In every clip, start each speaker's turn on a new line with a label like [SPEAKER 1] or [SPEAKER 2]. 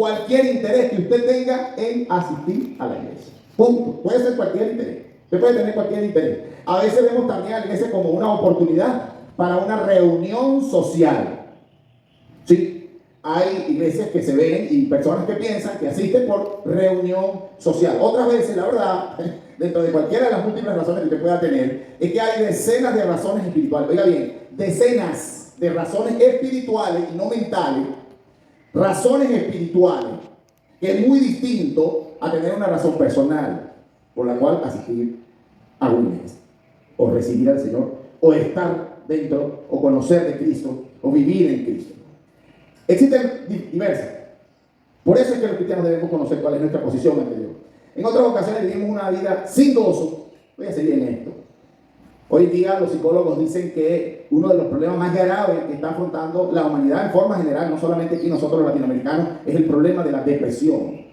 [SPEAKER 1] cualquier interés que usted tenga en asistir a la iglesia. Punto. Puede ser cualquier interés. Usted puede tener cualquier interés. A veces vemos también a la iglesia como una oportunidad para una reunión social. ¿Sí? Hay iglesias que se ven y personas que piensan que asisten por reunión social. Otras veces, la verdad, dentro de cualquiera de las múltiples razones que usted pueda tener, es que hay decenas de razones espirituales. Oiga bien, decenas de razones espirituales y no mentales. Razones espirituales, que es muy distinto a tener una razón personal por la cual asistir a una iglesia, o recibir al Señor, o estar dentro, o conocer de Cristo, o vivir en Cristo. Existen diversas. Por eso es que los cristianos debemos conocer cuál es nuestra posición ante Dios. En otras ocasiones vivimos una vida sin gozo. Voy a seguir en esto. Hoy en día los psicólogos dicen que uno de los problemas más graves que está afrontando la humanidad en forma general, no solamente aquí nosotros los latinoamericanos, es el problema de la depresión.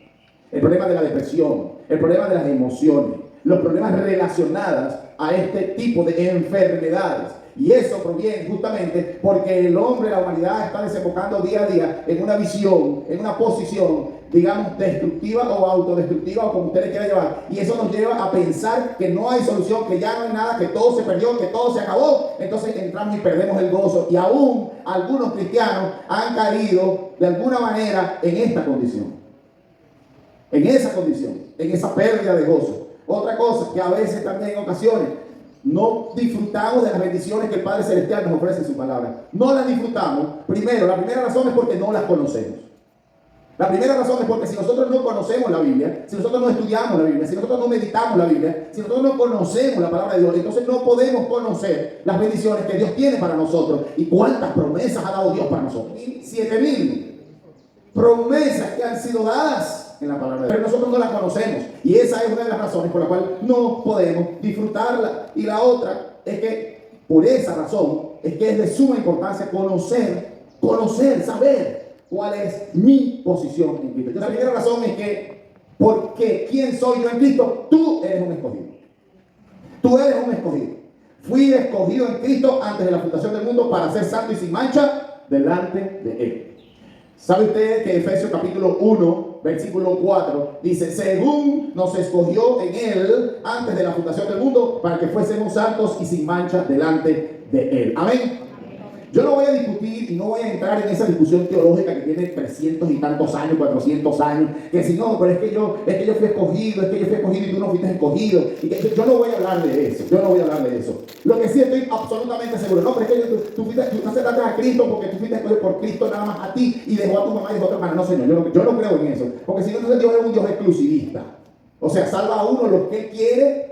[SPEAKER 1] El problema de la depresión, el problema de las emociones, los problemas relacionados a este tipo de enfermedades. Y eso proviene justamente porque el hombre, la humanidad, está desembocando día a día en una visión, en una posición, digamos, destructiva o autodestructiva, o como usted le quiera llevar. Y eso nos lleva a pensar que no hay solución, que ya no hay nada, que todo se perdió, que todo se acabó. Entonces entramos y perdemos el gozo. Y aún algunos cristianos han caído de alguna manera en esta condición. En esa condición, en esa pérdida de gozo. Otra cosa, que a veces también en ocasiones no disfrutamos de las bendiciones que el Padre Celestial nos ofrece en su palabra. No las disfrutamos. Primero, la primera razón es porque no las conocemos. La primera razón es porque si nosotros no conocemos la Biblia, si nosotros no estudiamos la Biblia, si nosotros no meditamos la Biblia, si nosotros no conocemos la palabra de Dios, entonces no podemos conocer las bendiciones que Dios tiene para nosotros y cuántas promesas ha dado Dios para nosotros. 7,000 promesas que han sido dadas en la palabra de Dios, pero nosotros no las conocemos, y esa es una de las razones por la cual no podemos disfrutarla. Y la otra es que por esa razón es que es de suma importancia conocer, saber cuál es mi posición en Cristo. La primera razón es que, porque ¿quién soy yo en Cristo? Tú eres un escogido. Tú eres un escogido. Fui escogido en Cristo antes de la fundación del mundo para ser santo y sin mancha delante de Él. ¿Sabe usted que Efesios capítulo 1, versículo 4, dice, según nos escogió en Él antes de la fundación del mundo para que fuésemos santos y sin mancha delante de Él? Amén. Yo no voy a discutir y no voy a entrar en esa discusión teológica que tiene 300 y tantos años, 400 años, que si no, pero es que yo fui escogido, y tú no fuiste escogido. Y que yo no voy a hablar de eso, Lo que sí estoy absolutamente seguro, no, pero es que tú aceptaste a Cristo porque tú fuiste escogido por Cristo nada más a ti y dejó a tu mamá y dejó a tu hermana. No, Señor, yo no creo en eso, porque si no, entonces Dios es un Dios exclusivista. O sea, salva a uno los que Él quiere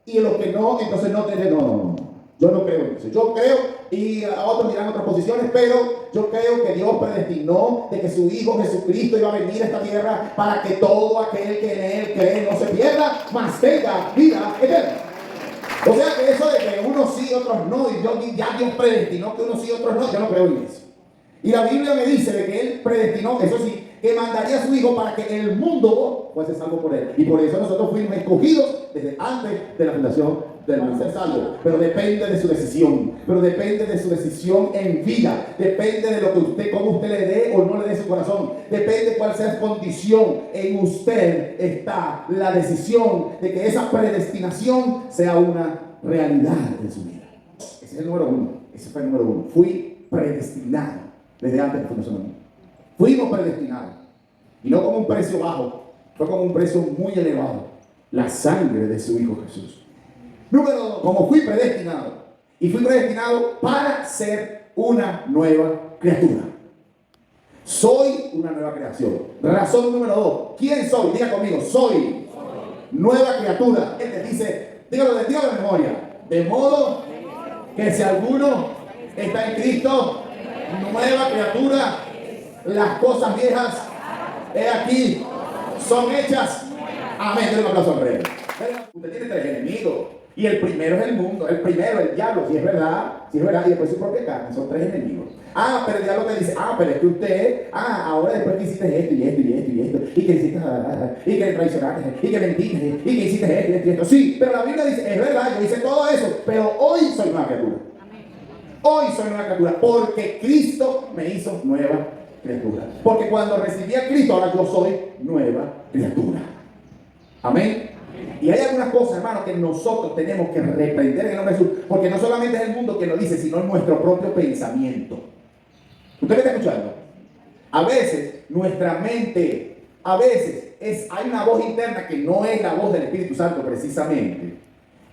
[SPEAKER 1] y los que no, entonces no tiene, no. Yo no creo en eso. Yo creo, y a otros dirán otras posiciones, pero yo creo que Dios predestinó de que su Hijo Jesucristo iba a venir a esta tierra para que todo aquel que en Él cree no se pierda, mas tenga vida eterna. O sea que eso de que unos sí, otros no, y ya Dios predestinó que unos sí, otros no, yo no creo en eso. Y la Biblia me dice de que Él predestinó, eso sí, que mandaría a su Hijo para que el mundo fuese salvo por Él. Y por eso nosotros fuimos escogidos desde antes de la fundación del mundo. Ser salvo. Pero depende de su decisión. Pero depende de su decisión en vida. Depende de lo que usted, cómo usted le dé o no le dé su corazón. Depende cuál sea su condición. En usted está la decisión de que esa predestinación sea una realidad en su vida. Ese es el número uno. Ese fue el número uno. Fui predestinado desde antes de la fundación del mundo. Fuimos predestinados. Y no como un precio bajo, fue como un precio muy elevado. La sangre de su Hijo Jesús. Número 2, como fui predestinado. Y fui predestinado para ser una nueva criatura. Soy una nueva creación. Razón número 2. ¿Quién soy? Diga conmigo, soy nueva criatura. Él te dice, dígalo de memoria. De modo que si alguno está en Cristo, nueva criatura, las cosas viejas, he aquí, son hechas. Amén. Denle un aplauso al Rey. Usted tiene 3 enemigos. Y el primero es el mundo, el primero, el diablo, si es verdad, y después su propia carne, son 3 enemigos. Pero el diablo te dice, pero es que usted, ahora después que hiciste esto, y que hiciste, y que traicionaste, y que mentiste, y que hiciste esto, y esto. Sí, pero la Biblia dice, es verdad, yo hice todo eso, pero hoy soy una criatura. Hoy soy una criatura, porque Cristo me hizo nueva criatura. Porque cuando recibí a Cristo, ahora yo soy nueva criatura. Amén. Y hay algunas cosas, hermano, que nosotros tenemos que reprender en el nombre de Jesús. Porque no solamente es el mundo que lo dice, sino nuestro propio pensamiento. ¿Usted me está escuchando? A veces, nuestra mente, hay una voz interna que no es la voz del Espíritu Santo precisamente.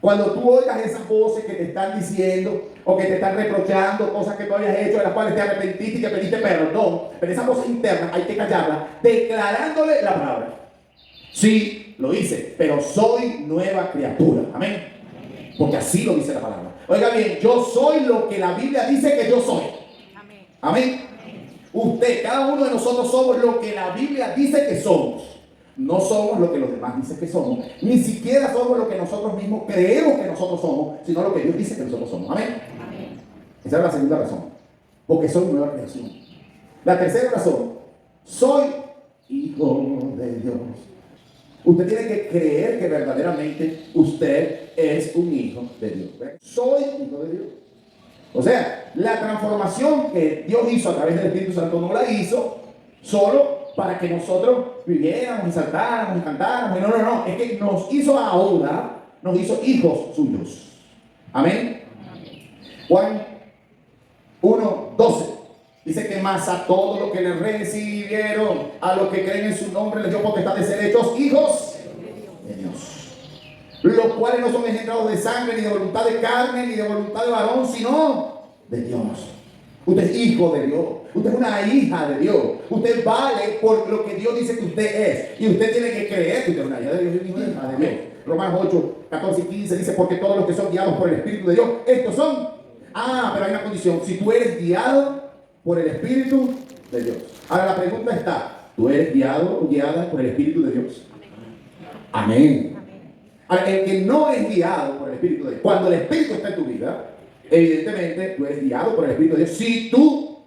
[SPEAKER 1] Cuando tú oigas esas voces que te están diciendo o que te están reprochando cosas que tú habías hecho, de las cuales te arrepentiste y que pediste perdón, pero esas voces internas hay que callarlas, declarándole la palabra. Sí, lo hice, pero soy nueva criatura. Amén. Porque así lo dice la palabra. Oiga bien, yo soy lo que la Biblia dice que yo soy. Amén. Usted, cada uno de nosotros somos lo que la Biblia dice que somos. No somos lo que los demás dicen que somos. Ni siquiera somos lo que nosotros mismos creemos que nosotros somos, sino lo que Dios dice que nosotros somos. Amén. Esa es la segunda razón. Porque soy nueva creación. La tercera razón. Soy hijo de Dios. Usted tiene que creer que verdaderamente usted es un hijo de Dios. Soy hijo de Dios. O sea, la transformación que Dios hizo a través del Espíritu Santo no la hizo solo para que nosotros viviéramos y saltáramos y cantáramos. No. Es que nos hizo ahora, nos hizo hijos suyos. Amén. Juan 1:12 dice que más a todos los que le recibieron, a los que creen en su nombre, les dio potestad de ser hechos hijos de Dios. Los cuales no son engendrados de sangre, ni de voluntad de carne, ni de voluntad de varón, sino de Dios. Usted es hijo de Dios. Usted es una hija de Dios. Usted vale por lo que Dios dice que usted es. Y usted tiene que creer que usted es una hija de Dios y una hija de Dios. Romanos 8, 14 y 15 dice, porque todos los que son guiados por el Espíritu de Dios, estos son. Pero hay una condición. Si tú eres guiado por el Espíritu de Dios. Ahora la pregunta está, ¿tú eres guiado o guiada por el Espíritu de Dios? Amén. Ahora, el que no es guiado por el Espíritu de Dios, cuando el Espíritu está en tu vida, evidentemente tú eres guiado por el Espíritu de Dios si tú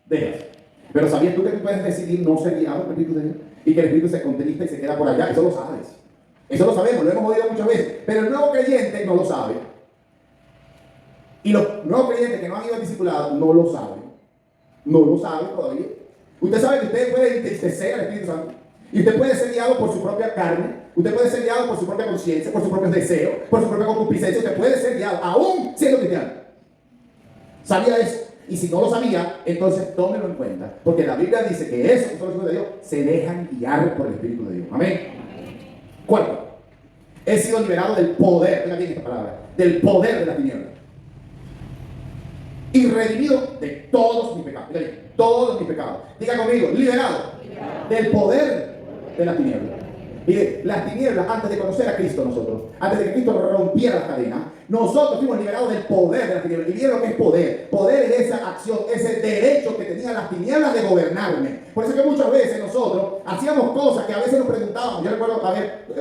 [SPEAKER 1] dejas. Pero ¿sabías tú que tú puedes decidir no ser guiado por el Espíritu de Dios? Y que el Espíritu se contrista y se queda por allá. Eso lo sabes. Eso lo sabemos, lo hemos oído muchas veces. Pero el nuevo creyente no lo sabe. Y los nuevos creyentes que no han ido al discipulado no lo saben. No lo saben todavía. Usted sabe que usted puede entristecer al Espíritu Santo. Y usted puede ser guiado por su propia carne. Usted puede ser guiado por su propia conciencia, por sus propios deseos, por su propia concupiscencia. Usted puede ser guiado, aún siendo cristiano. ¿Sabía eso? Y si no lo sabía, entonces tómelo en cuenta. Porque la Biblia dice que esos que son los hijos de Dios se dejan guiar por el Espíritu de Dios. Amén. Cuarto, he sido liberado del poder, oiga bien esta palabra, del poder de la tiniebla. Y redimido de todos mis pecados. Oiga bien, todos mis pecados. Diga conmigo, liberado del poder de la tiniebla. Mire, las tinieblas, antes de conocer a Cristo nosotros, antes de que Cristo rompiera las cadenas, nosotros fuimos liberados del poder de las tinieblas. Y vieron lo que es poder. Poder es esa acción, ese derecho que tenían las tinieblas de gobernarme. Por eso que muchas veces nosotros hacíamos cosas que a veces nos preguntábamos. Yo recuerdo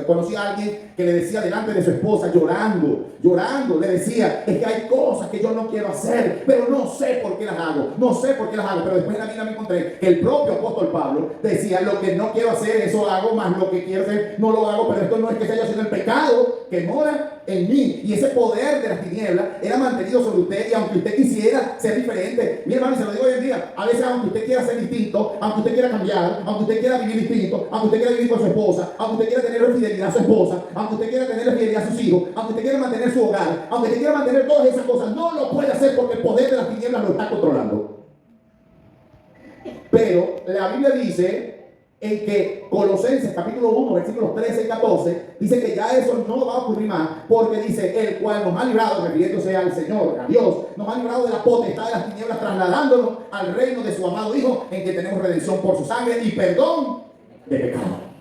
[SPEAKER 1] conocí a alguien que le decía delante de su esposa, llorando, le decía, es que hay cosas que yo no quiero hacer, pero no sé por qué las hago, pero después en la Biblia me encontré que el propio apóstol Pablo decía, lo que no quiero hacer, eso hago, más lo que quiero hacer, no lo hago, pero esto no es que se haya sido el pecado que mora en mí. Y ese poder de las tinieblas era mantenido sobre usted, y aunque usted quisiera ser diferente, mi hermano, y se lo digo hoy en día, a veces aunque usted quiera ser distinto, aunque usted quiera cambiar, aunque usted quiera vivir distinto, aunque usted quiera vivir con su esposa, aunque usted quiera tener fidelidad a su esposa, aunque usted quiera tener fidelidad a sus hijos, aunque usted quiera mantener su hogar, aunque usted quiera mantener todas esas cosas, no lo puede hacer porque el poder de las tinieblas lo está controlando. Pero la Biblia dice en que Colosenses capítulo 1 versículos 13 y 14 dice que ya eso no va a ocurrir más, porque dice, el cual nos ha librado, refiriéndose al Señor, a Dios, nos ha librado de la potestad de las tinieblas, trasladándonos al reino de su amado Hijo, en que tenemos redención por su sangre y perdón de pecado.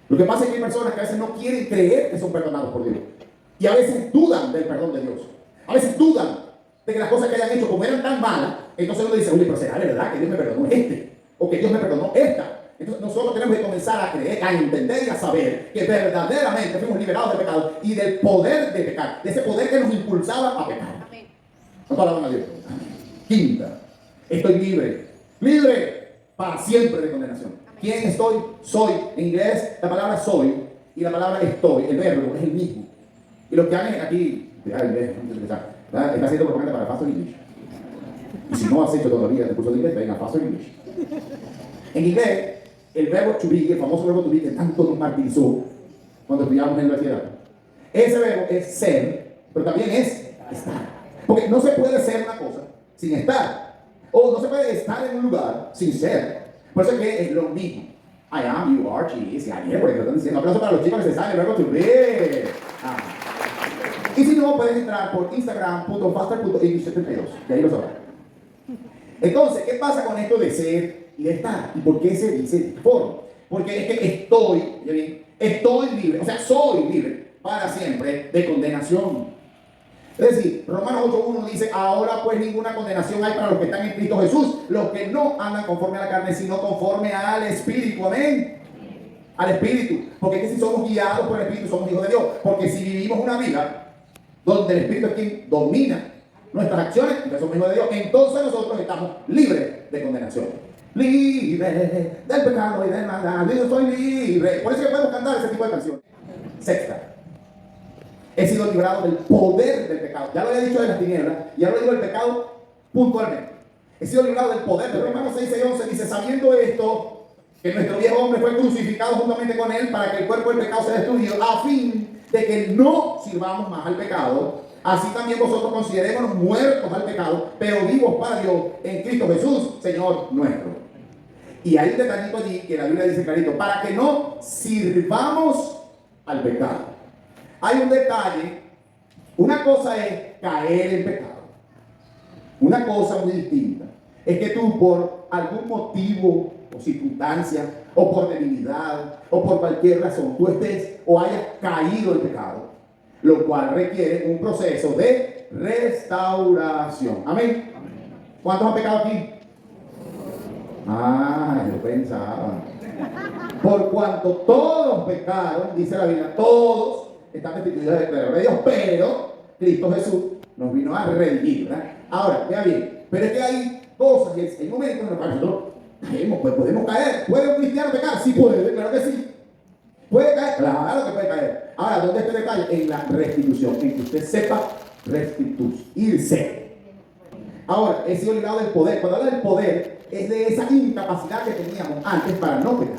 [SPEAKER 1] Lo que pasa es que hay personas que a veces no quieren creer que son perdonados por Dios, y a veces dudan del perdón de Dios, a veces dudan de que las cosas que hayan hecho como eran tan malas. Entonces uno dice, oye, pero será verdad que Dios me perdonó o que Dios me perdonó esta. Entonces nosotros tenemos que comenzar a creer, a entender y a saber que verdaderamente fuimos liberados del pecado y del poder de pecar, de ese poder que nos impulsaba a pecar. ¿Cuánto alaban a Dios? Quinta, estoy libre para siempre de condenación. ¿Quién estoy? Soy. En inglés la palabra soy y la palabra estoy, el verbo es el mismo. Y los que han aquí, está haciendo propaganda para Fast English. Y si no has hecho todavía el curso de inglés, venga a Fast English. En inglés, el verbo to be, el famoso verbo to be que tanto nos martirizó cuando estudiamos en la universidad, ese verbo es ser, pero también es estar. Porque no se puede ser una cosa sin estar. O no se puede estar en un lugar sin ser. Por eso es que es lo mismo. I am, you are, she is, I am, porque lo están diciendo. Aplauso para los chicos que se saben el verbo to be. Y si no, puedes entrar por instagram.faster.english72, y ahí lo sabrás. Entonces, ¿qué pasa con esto de ser y de estar? ¿Y por qué se dice de esta forma? Porque es que estoy libre, o sea, soy libre para siempre de condenación. Es decir, Romanos 8.1 dice, ahora pues ninguna condenación hay para los que están en Cristo Jesús, los que no andan conforme a la carne, sino conforme al Espíritu, amén. Al Espíritu, porque es que si somos guiados por el Espíritu, somos hijos de Dios. Porque si vivimos una vida donde el Espíritu es quien domina nuestras acciones, entonces somos hijos de Dios, entonces nosotros estamos libres de condenación. Libre del pecado y del maldad, yo soy libre. Por eso que podemos cantar ese tipo de canciones. Sexta, he sido librado del poder del pecado. Ya lo había dicho de las tinieblas, y ahora digo del pecado puntualmente. He sido librado del poder del pecado. Romanos 6:11 dice, sabiendo esto, que nuestro viejo hombre fue crucificado juntamente con él para que el cuerpo del pecado sea destruido, a fin de que no sirvamos más al pecado. Así también vosotros considerémonos muertos al pecado, pero vivos para Dios en Cristo Jesús, Señor nuestro. Y hay un detallito allí que la Biblia dice clarito, para que no sirvamos al pecado. Hay un detalle, una cosa es caer en pecado, una cosa muy distinta es que tú por algún motivo o circunstancia o por debilidad o por cualquier razón tú estés o hayas caído en pecado, lo cual requiere un proceso de restauración. Amén. ¿Cuántos han pecado aquí? Yo pensaba. Por cuanto todos pecaron, dice la Biblia, todos están destituidos del poder de Dios, pero Cristo Jesús nos vino a redimir, ¿verdad? Ahora, vea bien, pero es que hay cosas, y hay momentos en los que nosotros caemos, pues podemos caer. ¿Puede un cristiano pecar? Sí puede, claro que sí. ¿Puede caer? Claro que puede caer. Ahora, ¿dónde está el detalle? En la restitución, en que usted sepa restituirse. Ahora, he sido librado del poder. Cuando habla del poder, es de esa incapacidad que teníamos antes para no pecar.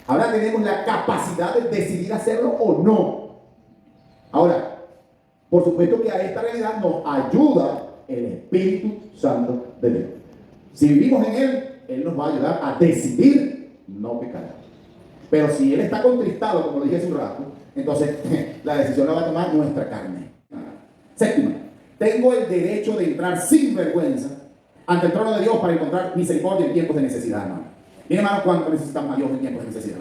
[SPEAKER 1] Ahora tenemos la capacidad de decidir hacerlo o no. Ahora, por supuesto que a esta realidad nos ayuda el Espíritu Santo de Dios. Si vivimos en Él nos va a ayudar a decidir no pecar. Pero si Él está contristado, como dije hace un rato, entonces la decisión la va a tomar nuestra carne. Séptima, tengo el derecho de entrar sin vergüenza ante el trono de Dios para encontrar misericordia en tiempos de necesidad, hermano. Miren, hermano, cuánto necesitamos a Dios en tiempos de necesidad.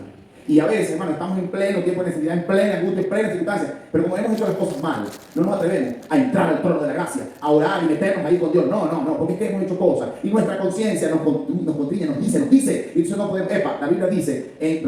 [SPEAKER 1] Y a veces, hermano, estamos en pleno tiempo de necesidad, en plena angustia, en plena circunstancia, pero como hemos hecho las cosas mal, no nos atrevemos a entrar al trono de la gracia, a orar y meternos ahí con Dios. No, porque es que hemos hecho cosas y nuestra conciencia nos contriña, nos dice, y eso no podemos. La Biblia dice en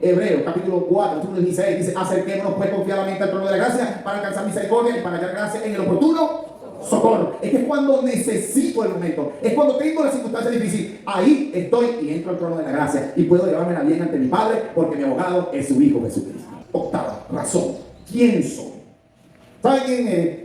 [SPEAKER 1] Hebreos capítulo 4, versículo 16, dice, acerquémonos pues confiadamente al trono de la gracia para alcanzar misericordia y para hallar gracia en el oportuno socorro. Es que es cuando necesito el momento, es cuando tengo la circunstancia difícil, ahí estoy y entro al trono de la gracia y puedo llevármela bien ante mi Padre porque mi abogado es su Hijo Jesucristo. Octava razón, ¿quién soy? ¿Sabe quién eres?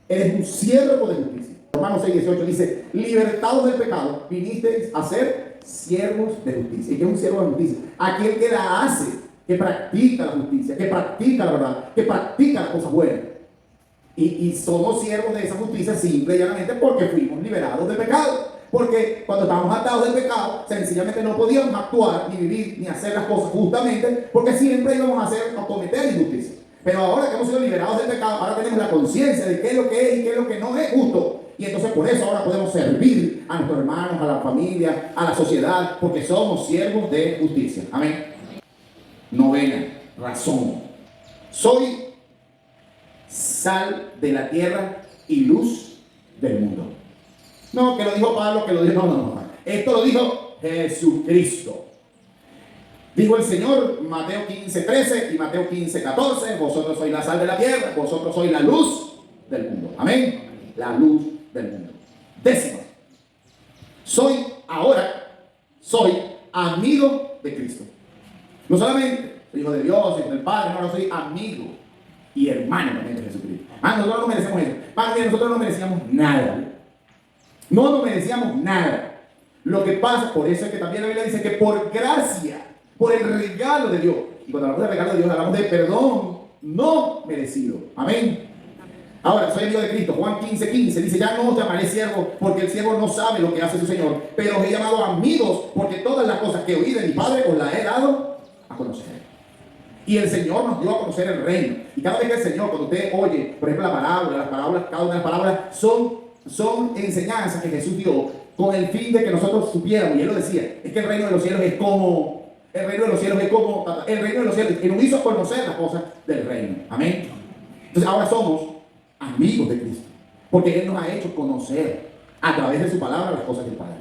[SPEAKER 1] Eres un siervo de justicia. Romanos 6:18 dice, libertados del pecado, vinisteis a ser siervos de justicia. ¿Y qué es un siervo de justicia? Aquel que la hace, que practica la justicia, que practica la verdad, que practica las cosas buenas. Y somos siervos de esa justicia simple y llanamente porque fuimos liberados del pecado. Porque cuando estábamos atados del pecado, sencillamente no podíamos actuar, ni vivir, ni hacer las cosas justamente, porque siempre íbamos a cometer injusticia. Pero ahora que hemos sido liberados del pecado, ahora tenemos la conciencia de qué es lo que es y qué es lo que no es justo. Y entonces por eso ahora podemos servir a nuestros hermanos, a la familia, a la sociedad, porque somos siervos de justicia. Amén. Novena razón. Soy sal de la tierra y luz del mundo. No, que lo dijo Pablo, que lo dijo. No. Esto lo dijo Jesucristo. Dijo el Señor, Mateo 15:13 y Mateo 15:14, vosotros sois la sal de la tierra, vosotros sois la luz del mundo. Amén. La luz del mundo. Décimo. Soy amigo de Cristo. No solamente hijo de Dios, hijo del Padre, no, soy amigo y hermano también de Jesucristo. Nosotros no merecemos eso. Nosotros no merecíamos nada. No nos merecíamos nada. Lo que pasa, por eso es que también la Biblia dice que por gracia, por el regalo de Dios, y cuando hablamos de regalo de Dios, hablamos de perdón no merecido. Amén. Ahora, soy amigo de Cristo. Juan 15:15 dice: ya no os llamaré siervo, porque el siervo no sabe lo que hace su Señor, pero os he llamado amigos, porque todas las cosas que oí de mi Padre os las he dado a conocer. Y el Señor nos dio a conocer el reino. Y cada vez que el Señor, cuando usted oye, por ejemplo, las parábolas, cada una de las parábolas son enseñanzas que Jesús dio con el fin de que nosotros supiéramos. Y Él lo decía, es que el reino de los cielos es como, el reino de los cielos es como, el reino de los cielos. Y nos hizo conocer las cosas del reino. Amén. Entonces ahora somos amigos de Cristo, porque Él nos ha hecho conocer a través de su palabra las cosas del Padre.